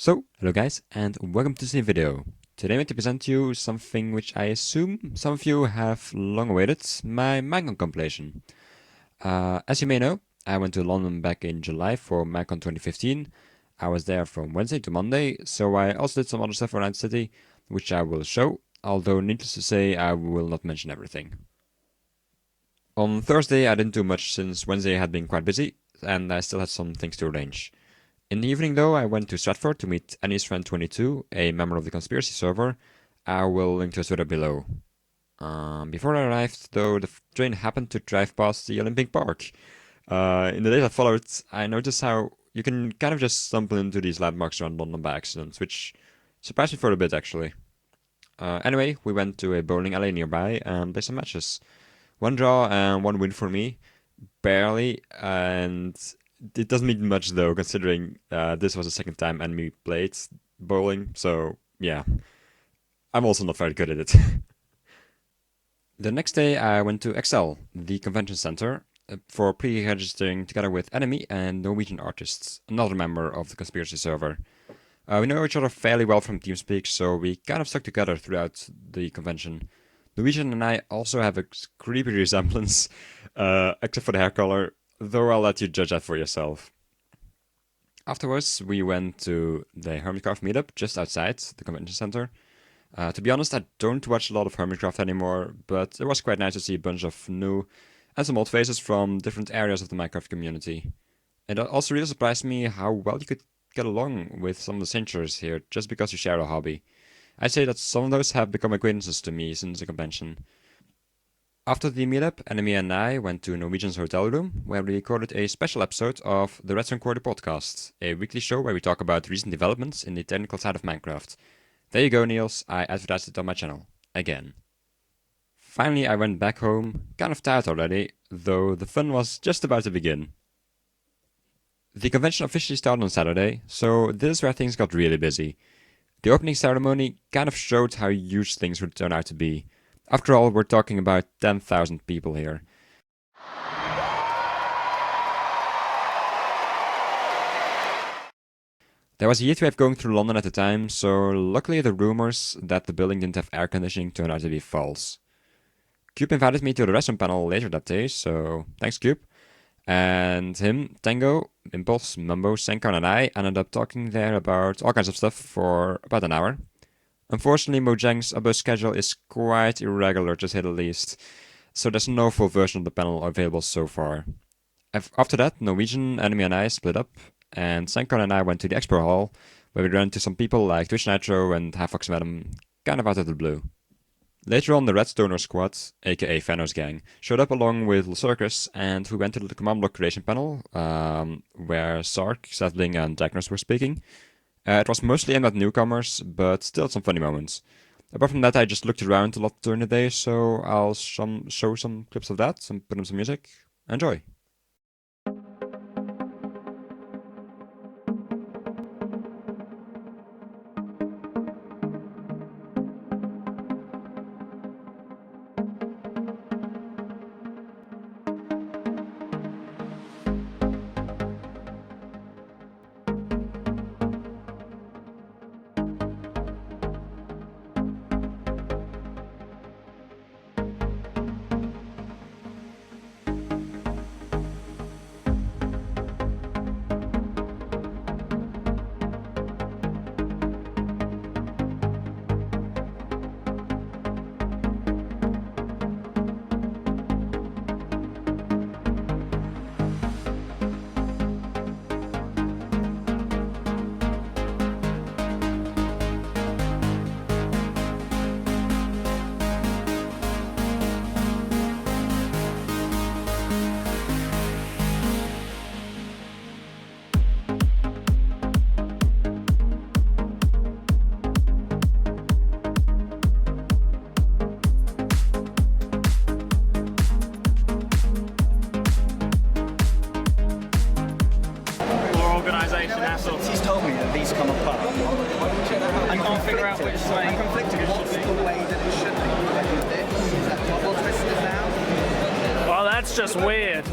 So, hello guys, and welcome to this new video. Today I'm going to present you something which I assume some of you have long awaited, my Minecon compilation. As you may know, I went to London back in July for Minecon 2015. I was there from Wednesday to Monday, so I also did some other stuff around the city, which I will show, although needless to say, I will not mention everything. On Thursday I didn't do much since Wednesday had been quite busy, and I still had some things to arrange. In the evening, though, I went to Stratford to meet Annie's friend 22, a member of the conspiracy server. I will link to his Twitter below. Before I arrived, though, the train happened to drive past the Olympic Park. In the days that followed, I noticed how you can kind of just stumble into these landmarks around London by accident, which surprised me for a bit, actually. Anyway, we went to a bowling alley nearby and played some matches. One draw and one win for me, barely, and it doesn't mean much though, considering this was the second time enemy played bowling, so yeah. I'm also not very good at it. The next day I went to Excel, the convention center, for pre-registering together with enemy and Norwegian artists, another member of the conspiracy server. We know each other fairly well from TeamSpeak, so we kind of stuck together throughout the convention. Norwegian and I also have a creepy resemblance, except for the hair color, though I'll let you judge that for yourself. Afterwards, we went to the Hermitcraft meetup just outside the convention center. To be honest, I don't watch a lot of Hermitcraft anymore, but it was quite nice to see a bunch of new and some old faces from different areas of the Minecraft community. It also really surprised me how well you could get along with some of the strangers here just because you share a hobby. I'd say that some of those have become acquaintances to me since the convention. After the meetup, Enemy and I went to Norwegian's hotel room, where we recorded a special episode of the Redstone Quarter podcast, a weekly show where we talk about recent developments in the technical side of Minecraft. There you go, Niels, I advertised it on my channel. Again. Finally, I went back home, kind of tired already, though the fun was just about to begin. The convention officially started on Saturday, so this is where things got really busy. The opening ceremony kind of showed how huge things would turn out to be. After all, we're talking about 10,000 people here. There was a heatwave going through London at the time, so luckily the rumors that the building didn't have air conditioning turned out to be false. Cube invited me to the restaurant panel later that day, so thanks Cube. And him, Tango, Impulse, Mumbo, Senkar and I ended up talking there about all kinds of stuff for about an hour. Unfortunately, Mojang's bus schedule is quite irregular, to say the least, so there's no full version of the panel available so far. After that, Norwegian, Enemy and I split up, and Senkar and I went to the expo hall, where we ran into some people like Twitch Nitro and Halffox Madam, kind of out of the blue. Later on, the Redstoner squad, aka Thanos gang, showed up along with Circus, and we went to the command block creation panel, where Sark, Settling, and Diagnos were speaking. It was mostly aimed at newcomers, but still some funny moments. Apart from that, I just looked around a lot during the day, so I'll show some clips of that and put in some music. Enjoy! He's told me that these come apart. I can't figure out which way. I'm conflicted. What's the way that it should be? Is that double twisted now? Well, that's just weird.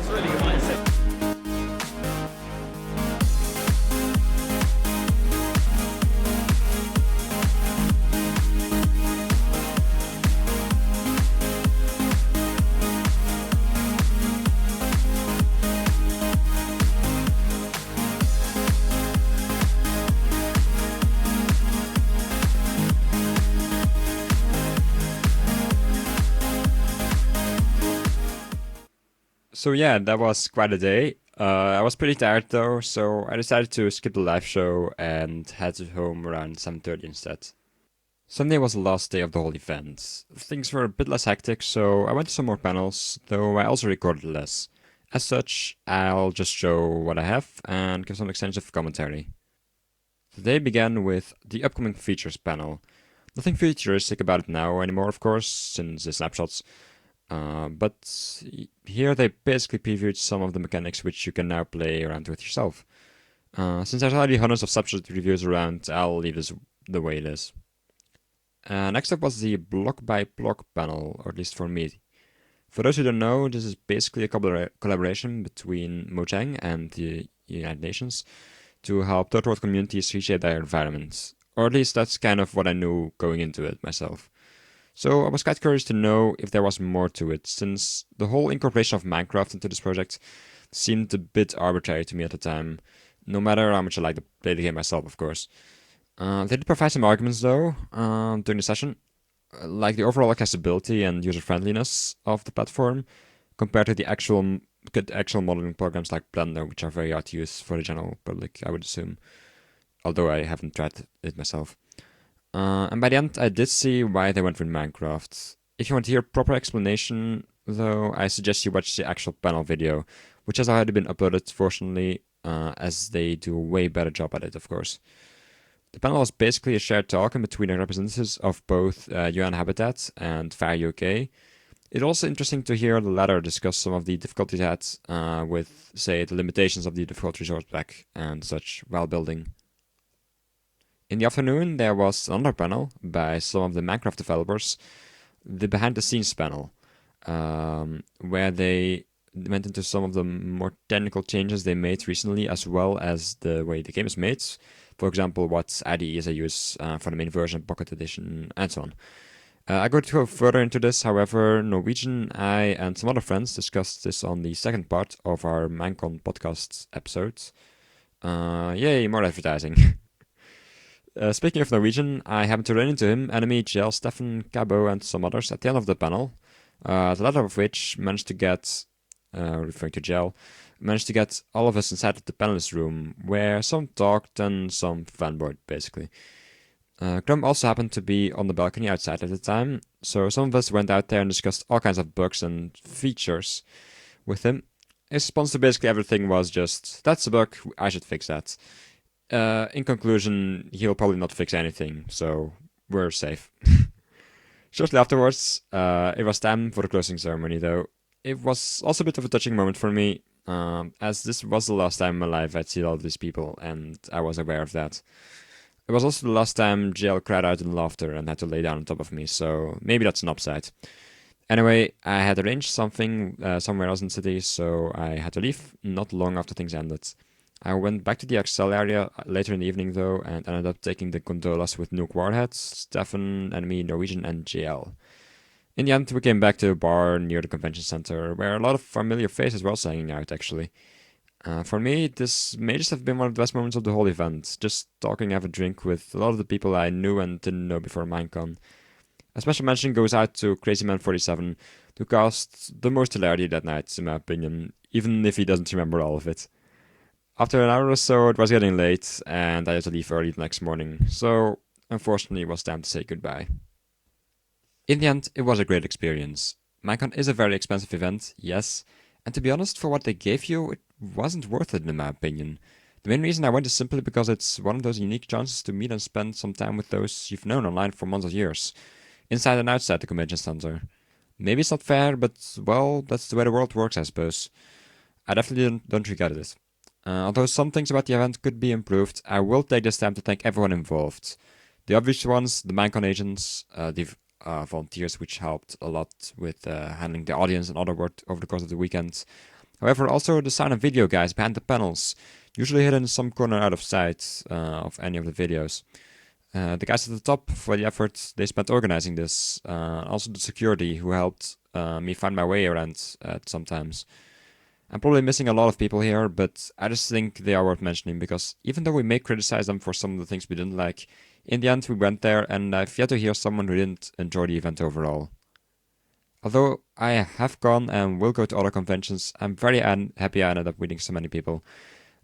So yeah, that was quite a day. I was pretty tired though, so I decided to skip the live show and head home around 7:30 instead. Sunday was the last day of the whole event. Things were a bit less hectic, so I went to some more panels, though I also recorded less. As such, I'll just show what I have and give some extensive commentary. The day began with the upcoming features panel. Nothing futuristic about it now anymore, of course, since the snapshots. But here they basically previewed some of the mechanics which you can now play around with yourself. Since there's already hundreds of subset reviews around, I'll leave this the way it is. Next up was the block by block panel, or at least for me. For those who don't know, this is basically a collaboration between Mojang and the United Nations to help third world communities reshape their environments. Or at least that's kind of what I knew going into it myself. So I was quite curious to know if there was more to it, since the whole incorporation of Minecraft into this project seemed a bit arbitrary to me at the time, no matter how much I like to play the game myself, of course. They did provide some arguments though during the session, like the overall accessibility and user friendliness of the platform compared to the actual good actual modeling programs like Blender, which are very hard to use for the general public, I would assume. Although I haven't tried it myself. And by the end, I did see why they went with Minecraft. If you want to hear proper explanation, though, I suggest you watch the actual panel video, which has already been uploaded, fortunately, as they do a way better job at it, of course. The panel was basically a shared talk in between the representatives of both UN Habitat and FAIR UK. It's also interesting to hear the latter discuss some of the difficulties had with, say, the limitations of the default resource pack and such while building. In the afternoon, there was another panel by some of the Minecraft developers, the behind the scenes panel, where they went into some of the more technical changes they made recently, as well as the way the game is made. For example, what IDEs I use for the main version, Pocket Edition, and so on. I go to go further into this, however, Norwegian, I, and some other friends discussed this on the second part of our Minecon podcast episode. Yay, more advertising. Speaking of Norwegian, I happened to run into him, Enemy, Gel, Stefan, Cabo, and some others at the end of the panel. The latter of which managed to get, referring to Gel, managed to get all of us inside of the panelist room, where some talked and some fanboyed, basically. Crum also happened to be on the balcony outside at the time, so some of us went out there and discussed all kinds of bugs and features with him. His response to basically everything was just, that's a bug, I should fix that. In conclusion, he'll probably not fix anything, so we're safe. Shortly afterwards, it was time for the closing ceremony, though. It was also a bit of a touching moment for me, as this was the last time in my life I'd seen all of these people, and I was aware of that. It was also the last time JL cried out in laughter and had to lay down on top of me, so maybe that's an upside. Anyway, I had arranged something somewhere else in the city, so I had to leave not long after things ended. I went back to the Excel area later in the evening, though, and ended up taking the gondolas with Nuke Warheads, Stefan, Enemy, Norwegian, and JL. In the end, we came back to a bar near the convention center, where a lot of familiar faces were also hanging out, actually. For me, this may just have been one of the best moments of the whole event, just talking, have a drink with a lot of the people I knew and didn't know before Minecon. A special mention goes out to CrazyMan47, who caused the most hilarity that night, in my opinion, even if he doesn't remember all of it. After an hour or so, it was getting late, and I had to leave early the next morning, so unfortunately it was time to say goodbye. In the end, it was a great experience. Minecon is a very expensive event, yes, and to be honest, for what they gave you, it wasn't worth it in my opinion. The main reason I went is simply because it's one of those unique chances to meet and spend some time with those you've known online for months or years, inside and outside the convention center. Maybe it's not fair, but, well, that's the way the world works, I suppose. I definitely don't regret it. Although some things about the event could be improved, I will take this time to thank everyone involved. The obvious ones, the Minecon agents, the volunteers, which helped a lot with handling the audience and other work over the course of the weekend. However, also the sound and video guys behind the panels, usually hidden in some corner out of sight of any of the videos. The guys at the top for the effort they spent organizing this. Also the security who helped me find my way around sometimes. I'm probably missing a lot of people here, but I just think they are worth mentioning because even though we may criticize them for some of the things we didn't like, in the end we went there and I've yet to hear someone who didn't enjoy the event overall. Although I have gone and will go to other conventions, I'm very happy I ended up meeting so many people.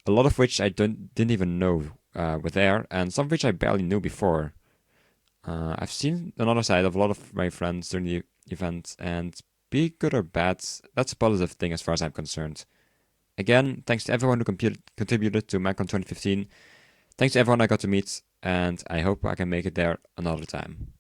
A lot of which I didn't even know were there, and some of which I barely knew before. I've seen another side of a lot of my friends during the event, and be good or bad, that's a positive thing as far as I'm concerned. Again, thanks to everyone who contributed to Minecon 2015. Thanks to everyone I got to meet, and I hope I can make it there another time.